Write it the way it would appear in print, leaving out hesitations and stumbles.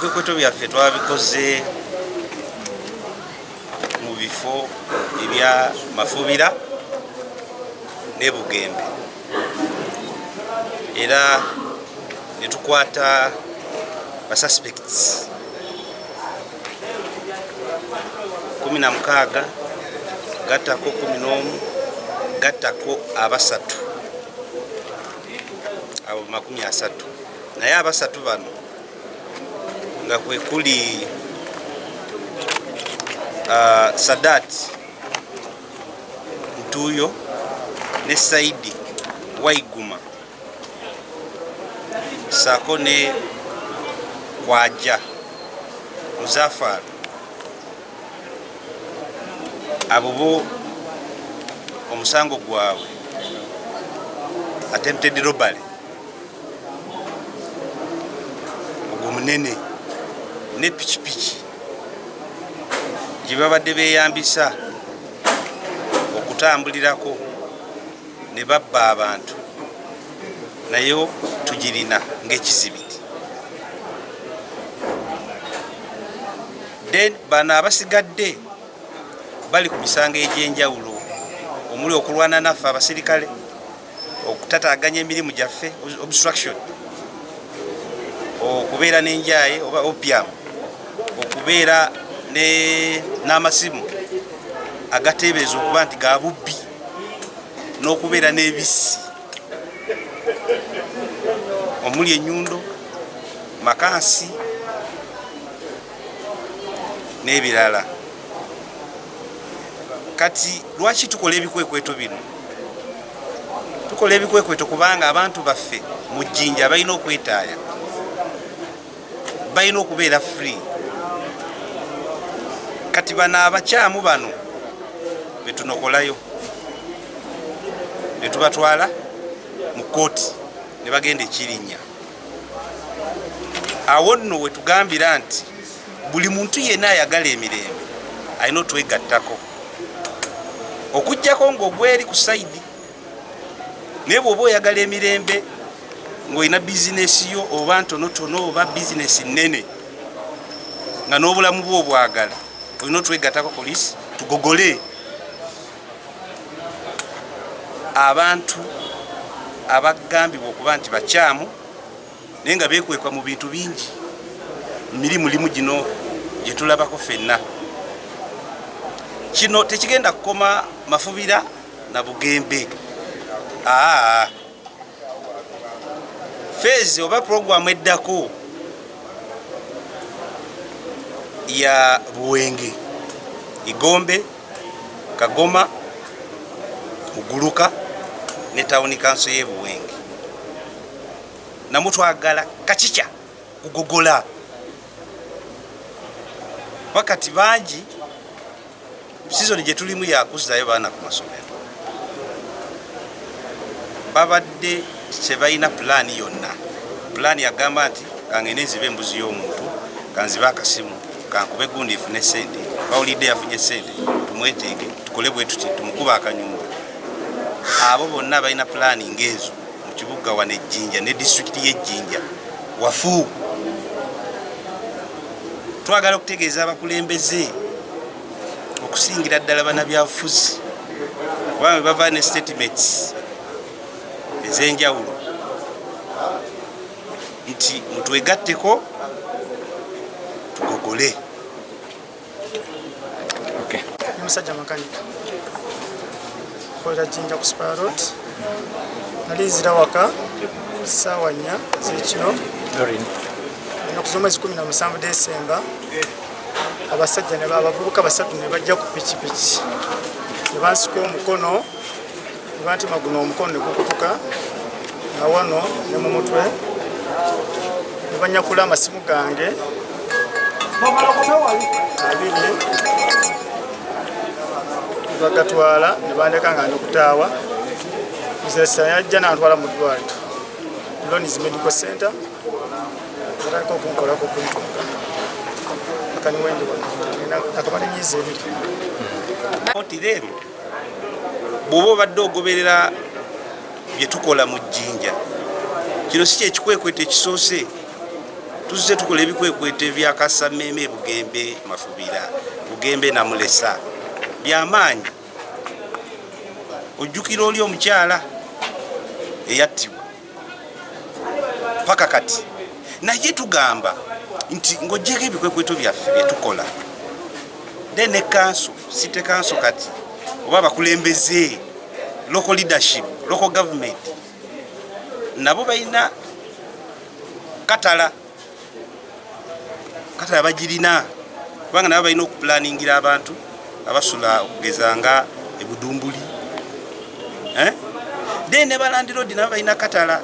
ebikwekweto byaffe twabikoze mu bifo ebya Mafubira ne Bugembe, era ne tukwata ba suspects 16 gattako 11 gattako abasatu abo 30 naye abasatu bano nga kwe kuli Sadat Ntuyo ne Saidi Waiguma sako ne Kwaja Muzafar. Abo bo omusango gwabwe attempted robbery ogumunene ne pichipichi gibabadde beyambisa okutambulirako ne babba abantu nayo tugirina ng'ekizibiti. Then bano abasigadde bali ku misango egy'enjawulo omuli okulwana naffe abasirikale, okutataaganya emirimu gyaffe obstruction, okubeera n'enjaye oba opium, okubeera n'amasimu agateebereza okuba nti ga bubbi, n'okubeera n'ebisi omuli ennyundo, makansi n'ebirala. Kati lwaki tukola ebikwekweto bino? Tukola ebikwekweto kubanga abantu baffe mu Jjinja balina okwetaaya, balina okubeera free. Kati bano abakyamu bano betunokolayo ne tubatwala mu kooti ne bagenda ekirinnya. Awo nno we tugambira nti buli muntu yenna ayagala emirembe alina otwegattako, okujjako ng'ogweri ku sayidi. Naye bw'oba oyagala emirembe ng'olina bizinesi yo oba ntonotono oba bizinesi nnene nga n'obulamu bwo obwagala, olina otwegattako poliisi tugogole abantu abagambibwa okuba nti bakyamu naye nga beekwekwa mu bintu bingi. Mirimu limu gino gye tulabako ffenna. Kino tekigenda kukoma Mafubira na Bugembe. Fezi oba programu eddako ya Buwenge, Igombe, Kagoma, Muguluka ne Town Council y'e Buwenge. Namutwagala kachicha kugogola wakati bangi season gye tulimu yakuzzayo baana ku masomero. Babadde tebalina pulaani yonna. Pulaani yagamba nti kangende nzibe embuzi y'omuntu, kanzibe akasimu, kankube gundi ifune sente, bawulidde yafunye sente, tumweteege, tukole bwe tuti, tumukuba akanyumba. Abo bonna balina pulaani ng'ezo mu kibuga wane Jjinja ne disitulikiti y'Ejjinja wafu. Twagala okutegeeza abakulembeze okusingira ddala bannabyabufuzi kubanga bava ne statements ez'enjawulo nti mutwegatteko tugogole. Musajja makanika kolera Jjinja ku Spire Road, nali nzira waka ssaawa 4 z'ekiro ennaku z'omwezi 17 Desemba. Abasajja ne abavubuka basatu ne bajja ku pikipiki ne bansika omukono ne bantima guno omukono ne gukutuka na wano ne mu mutwe ne banyakula amasimu gange abiri bagatwala ne bandeka nga ndikutaawa. Muzesa yajja n'antwala mu ddwaliro Loni's Medical Center batandika okunkolako kuntunga akaniwendi akamala emyezi 2. Oti leero bw'oba obadde ogoberera bye tukola mu Jjinja, kino si kyekikwekweto ekisoose tuzze tukola ebikwekweto ebyakasameme Bugembe Mafubira Bugembe Namulesa byamaanyi. Ojjukira oli omukyala eyattibwa paka kati naye tugamba nti ng'ojjeko ebikwekweto byaffe byetukola ne kanso site kanso kati oba abakulembeze local leadership local government nabo balina katala bagirina kubanga nabo balina okupulaningira abantu abasula okugeza nga ebudumbuli ne balandira odi nabo balina katala